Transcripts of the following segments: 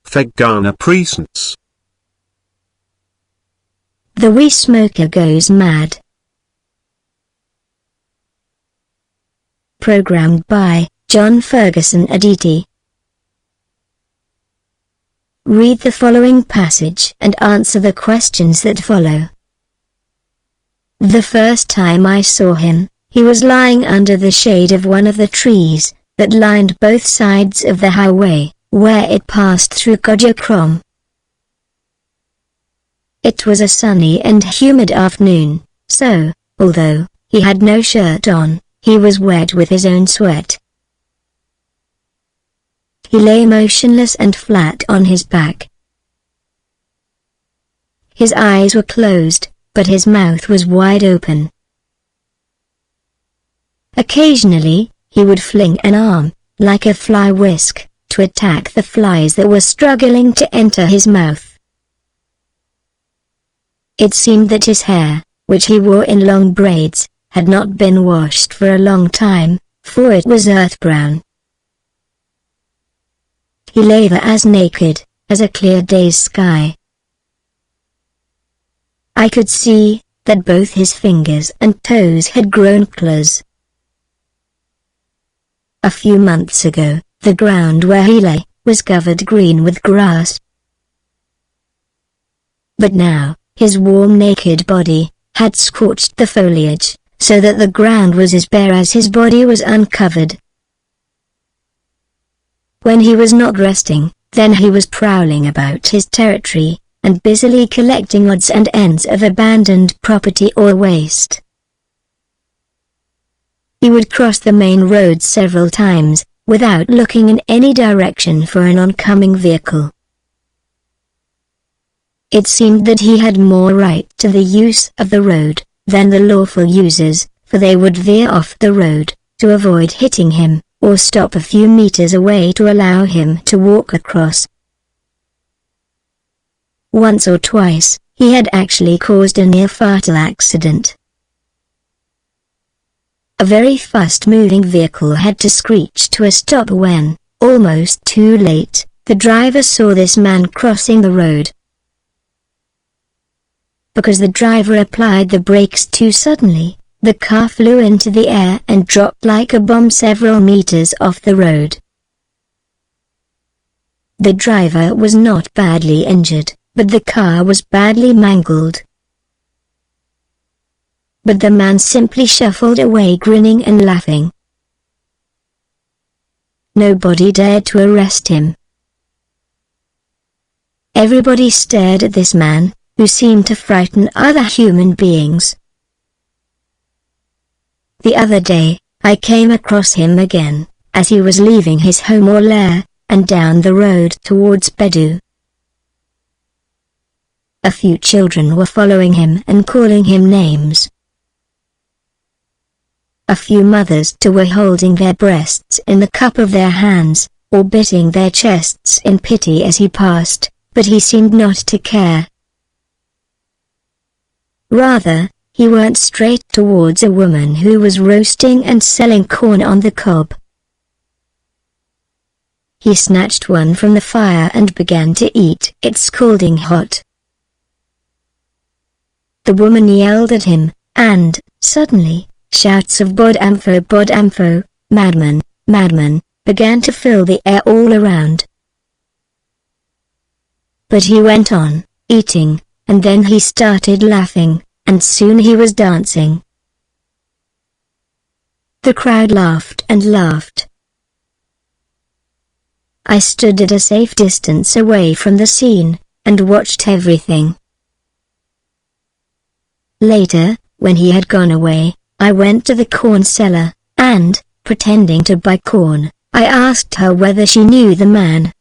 vegana presence. The wee smoker goes mad. Programmed by John Ferguson Aditi. Read the following passage and answer the questions that follow. The first time I saw him, he was lying under the shade of one of the trees that lined both sides of the highway, where it passed through Kodjakrom. It was a sunny and humid afternoon, so, although he had no shirt on, he was wet with his own sweat. He lay motionless and flat on his back. His eyes were closed, but his mouth was wide open. Occasionally, he would fling an arm, like a fly whisk, to attack the flies that were struggling to enter his mouth. It seemed that his hair, which he wore in long braids, had not been washed for a long time, for it was earth brown. He lay there as naked as a clear day's sky. I could see that both his fingers and toes had grown claws. A few months ago, the ground where he lay was covered green with grass. But now, his warm naked body had scorched the foliage, so that the ground was as bare as his body was uncovered. When he was not resting, then he was prowling about his territory, and busily collecting odds and ends of abandoned property or waste. He would cross the main road several times, without looking in any direction for an oncoming vehicle. It seemed that he had more right to the use of the road than the lawful users, for they would veer off the road to avoid hitting him, or stop a few meters away to allow him to walk across. Once or twice, he had actually caused a near-fatal accident. A very fast-moving vehicle had to screech to a stop when, almost too late, the driver saw this man crossing the road. Because the driver applied the brakes too suddenly, the car flew into the air and dropped like a bomb several meters off the road. The driver was not badly injured, but the car was badly mangled. But the man simply shuffled away grinning and laughing. Nobody dared to arrest him. Everybody stared at this man, who seemed to frighten other human beings. The other day, I came across him again, as he was leaving his home or lair, and down the road towards Bedu. A few children were following him and calling him names. A few mothers too were holding their breasts in the cup of their hands, or beating their chests in pity as he passed, but he seemed not to care. Rather, he went straight towards a woman who was roasting and selling corn on the cob. He snatched one from the fire and began to eat it scalding hot. The woman yelled at him, and, suddenly, shouts of Bodamfo, madman, madman, began to fill the air all around. But he went on, eating, and then he started laughing, and soon he was dancing. The crowd laughed and laughed. I stood at a safe distance away from the scene, and watched everything. Later, when he had gone away, I went to the corn cellar, and, pretending to buy corn, I asked her whether she knew the man.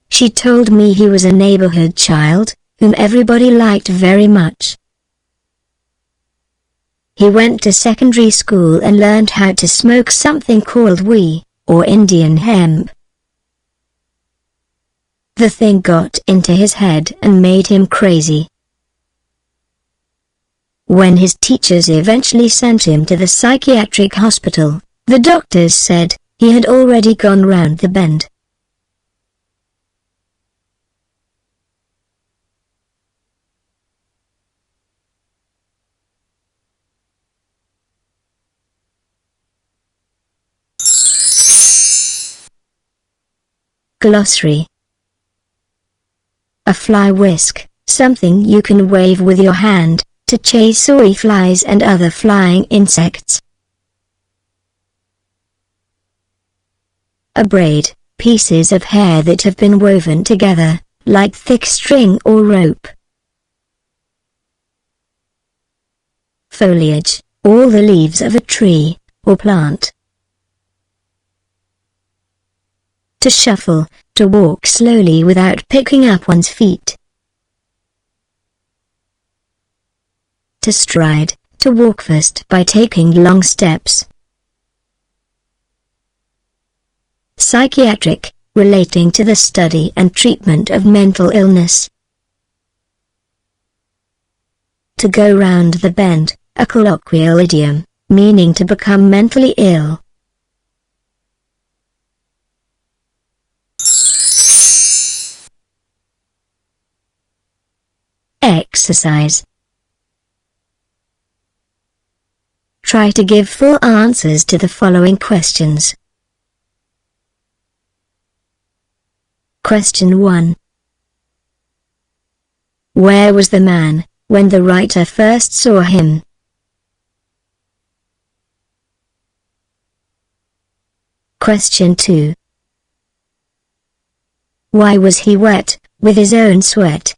She told me he was a neighborhood child, whom everybody liked very much. He went to secondary school and learned how to smoke something called wee, or Indian hemp. The thing got into his head and made him crazy. When his teachers eventually sent him to the psychiatric hospital, the doctors said he had already gone round the bend. Glossary. A fly whisk, something you can wave with your hand, to chase away flies and other flying insects. A braid, pieces of hair that have been woven together, like thick string or rope. Foliage, all the leaves of a tree, or plant. To shuffle, to walk slowly without picking up one's feet. To stride, to walk fast by taking long steps. Psychiatric, relating to the study and treatment of mental illness. To go round the bend, a colloquial idiom, meaning to become mentally ill. Exercise. Try to give full answers to the following questions. Question 1. Where was the man when the writer first saw him? Question 2. Why was he wet with his own sweat?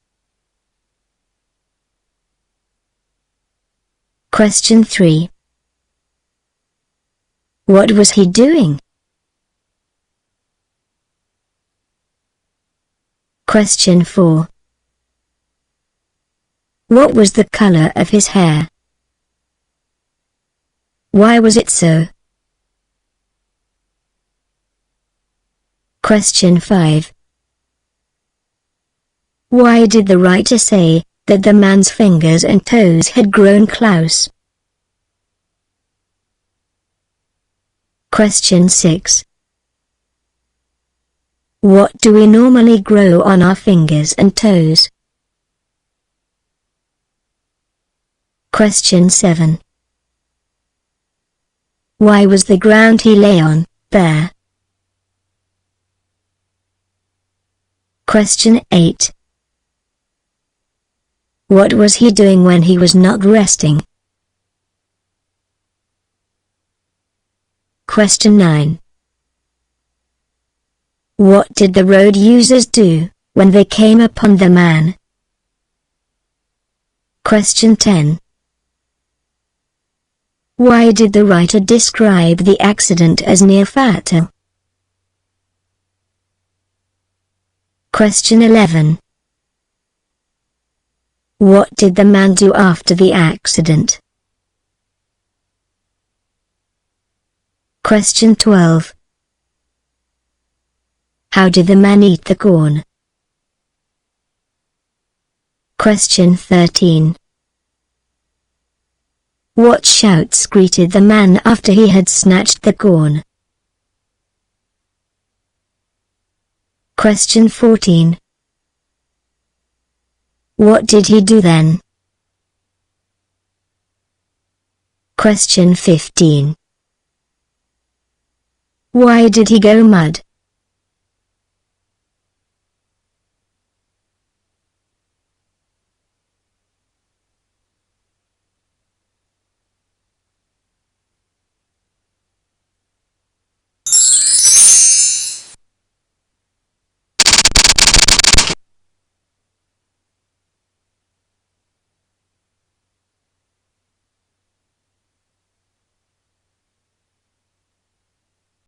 Question 3. What was he doing? Question 4. What was the color of his hair? Why was it so? Question 5. Why did the writer say that the man's fingers and toes had grown close? Question 6. What do we normally grow on our fingers and toes? Question 7. Why was the ground he lay on bare? Question 8. What was he doing when he was not resting? Question 9. What did the road users do when they came upon the man? Question 10. Why did the writer describe the accident as near fatal? Question 11. What did the man do after the accident? Question 12. How did the man eat the corn? Question 13. What shouts greeted the man after he had snatched the corn? Question 14. What did he do then? Question 15. Why did he go mad